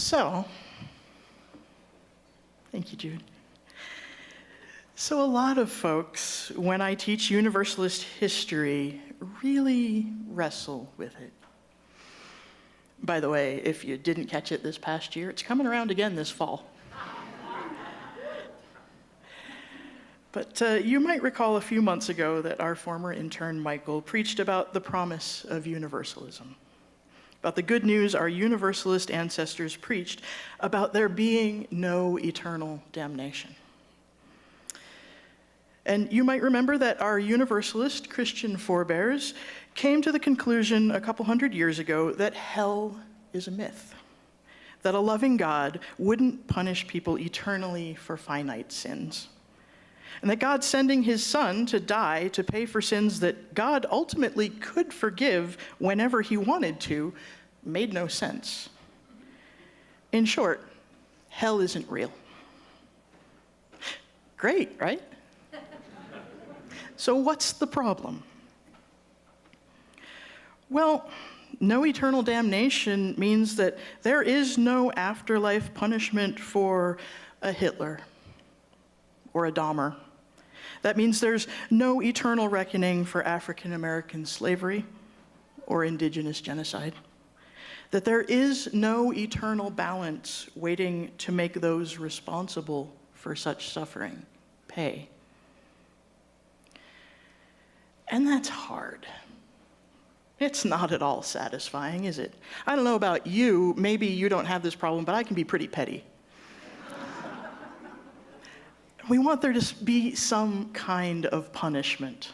So, thank you, Jude. So a lot of folks, when I teach Universalist history, really wrestle with it. By the way, if you didn't catch it this past year, it's coming around again this fall. But you might recall a few months ago that our former intern, Michael, preached about the promise of universalism, about the good news our Universalist ancestors preached about there being no eternal damnation. And you might remember that our Universalist Christian forebears came to the conclusion a couple hundred years ago that hell is a myth, that a loving God wouldn't punish people eternally for finite sins, and that God sending his son to die to pay for sins that God ultimately could forgive whenever he wanted to made no sense. In short, hell isn't real. Great, right? So what's the problem? Well, no eternal damnation means that there is no afterlife punishment for a Hitler or a Dahmer. That means there's no eternal reckoning for African American slavery or indigenous genocide. That there is no eternal balance waiting to make those responsible for such suffering pay. And that's hard. It's not at all satisfying, is it? I don't know about you, maybe you don't have this problem, but I can be pretty petty. We want there to be some kind of punishment,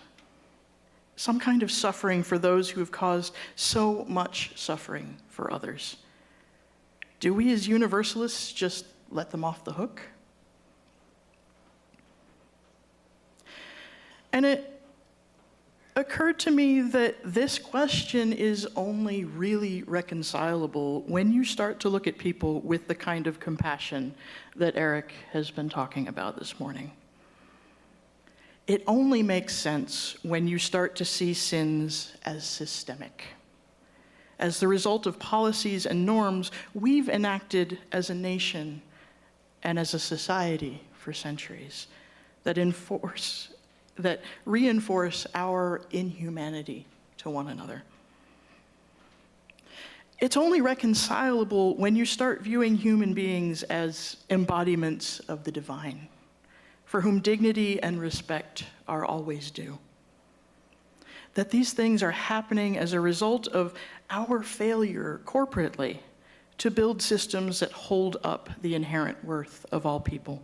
some kind of suffering for those who have caused so much suffering for others. Do we as Universalists just let them off the hook? And it occurred to me that this question is only really reconcilable when you start to look at people with the kind of compassion that Eric has been talking about this morning. It only makes sense when you start to see sins as systemic, as the result of policies and norms we've enacted as a nation and as a society for centuries that reinforce our inhumanity to one another. It's only reconcilable when you start viewing human beings as embodiments of the divine, for whom dignity and respect are always due. That these things are happening as a result of our failure corporately to build systems that hold up the inherent worth of all people,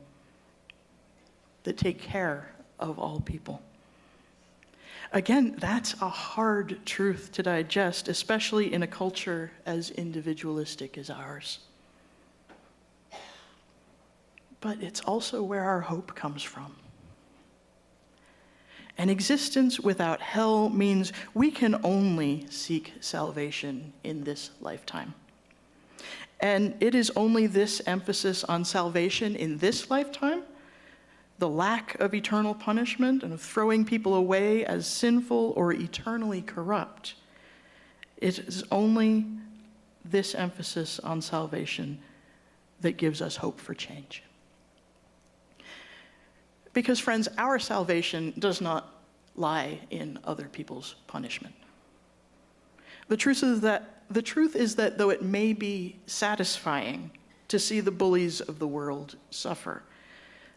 that take care of all people. Again, that's a hard truth to digest, especially in a culture as individualistic as ours. But it's also where our hope comes from. An existence without hell means we can only seek salvation in this lifetime. And it is only this emphasis on salvation in this lifetime, the lack of eternal punishment and of throwing people away as sinful or eternally corrupt. It is only this emphasis on salvation that gives us hope for change. Because, friends, our salvation does not lie in other people's punishment. The truth is that though it may be satisfying to see the bullies of the world suffer,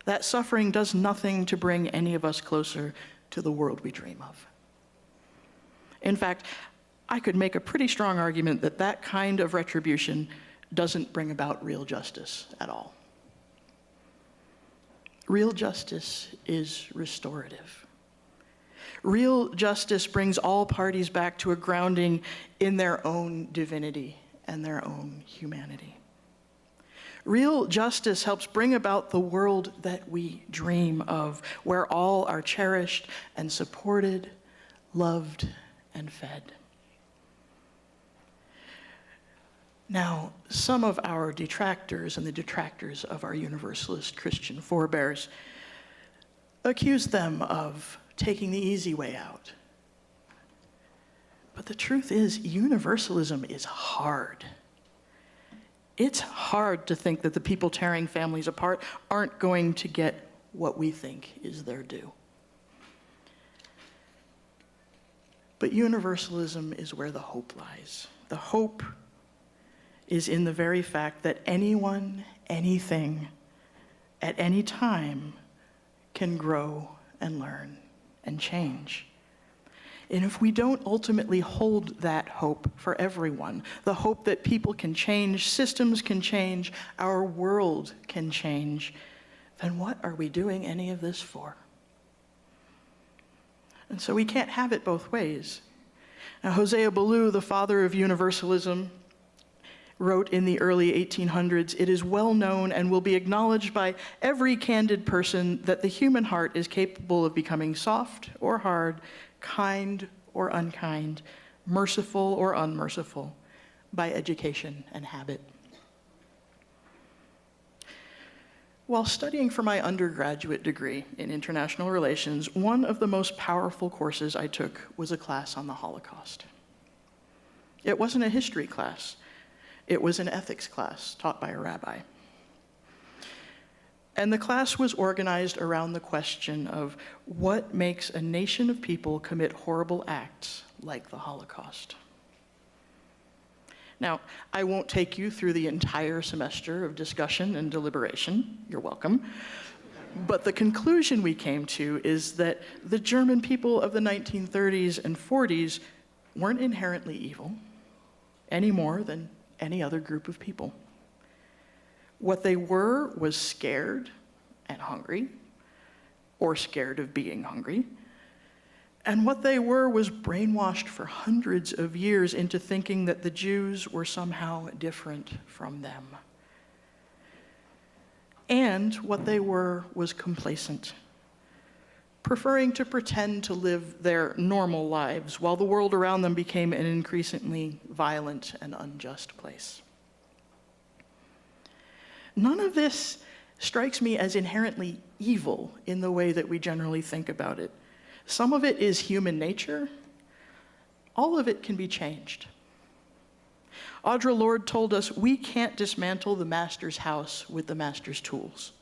that suffering does nothing to bring any of us closer to the world we dream of. In fact, I could make a pretty strong argument that that kind of retribution doesn't bring about real justice at all. Real justice is restorative. Real justice brings all parties back to a grounding in their own divinity and their own humanity. Real justice helps bring about the world that we dream of, where all are cherished and supported, loved and fed. Now, some of our detractors and the detractors of our Universalist Christian forebears accuse them of taking the easy way out. But the truth is, universalism is hard. It's hard to think that the people tearing families apart aren't going to get what we think is their due. But universalism is where the hope lies. The hope is in the very fact that anyone, anything, at any time can grow and learn and change. And if we don't ultimately hold that hope for everyone, the hope that people can change, systems can change, our world can change, then what are we doing any of this for? And so we can't have it both ways. Now, Hosea Ballou, the father of universalism, wrote in the early 1800s, "It is well known and will be acknowledged by every candid person that the human heart is capable of becoming soft or hard, kind or unkind, merciful or unmerciful, by education and habit." While studying for my undergraduate degree in international relations, one of the most powerful courses I took was a class on the Holocaust. It wasn't a history class. It was an ethics class taught by a rabbi. And the class was organized around the question of what makes a nation of people commit horrible acts like the Holocaust. Now, I won't take you through the entire semester of discussion and deliberation. You're welcome. But the conclusion we came to is that the German people of the 1930s and 40s weren't inherently evil any more than any other group of people. What they were was scared and hungry, or scared of being hungry. And what they were was brainwashed for hundreds of years into thinking that the Jews were somehow different from them. And what they were was complacent, preferring to pretend to live their normal lives while the world around them became an increasingly violent and unjust place. None of this strikes me as inherently evil in the way that we generally think about it. Some of it is human nature. All of it can be changed. Audre Lorde told us we can't dismantle the master's house with the master's tools.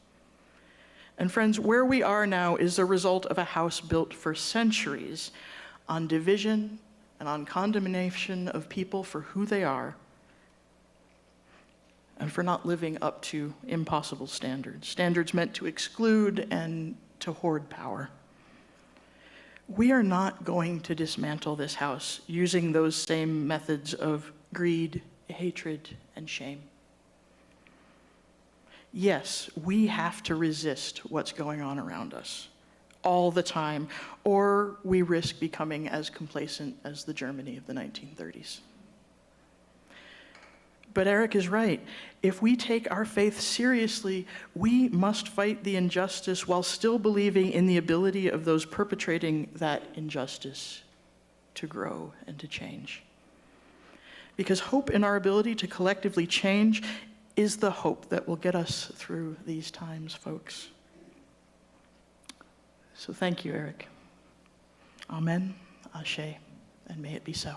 And friends, where we are now is the result of a house built for centuries on division and on condemnation of people for who they are and for not living up to impossible standards, standards meant to exclude and to hoard power. We are not going to dismantle this house using those same methods of greed, hatred, and shame. Yes, we have to resist what's going on around us all the time, or we risk becoming as complacent as the Germany of the 1930s. But Eric is right. If we take our faith seriously, we must fight the injustice while still believing in the ability of those perpetrating that injustice to grow and to change. Because hope in our ability to collectively change is the hope that will get us through these times, folks. So thank you, Eric. Amen, Ashe, and may it be so.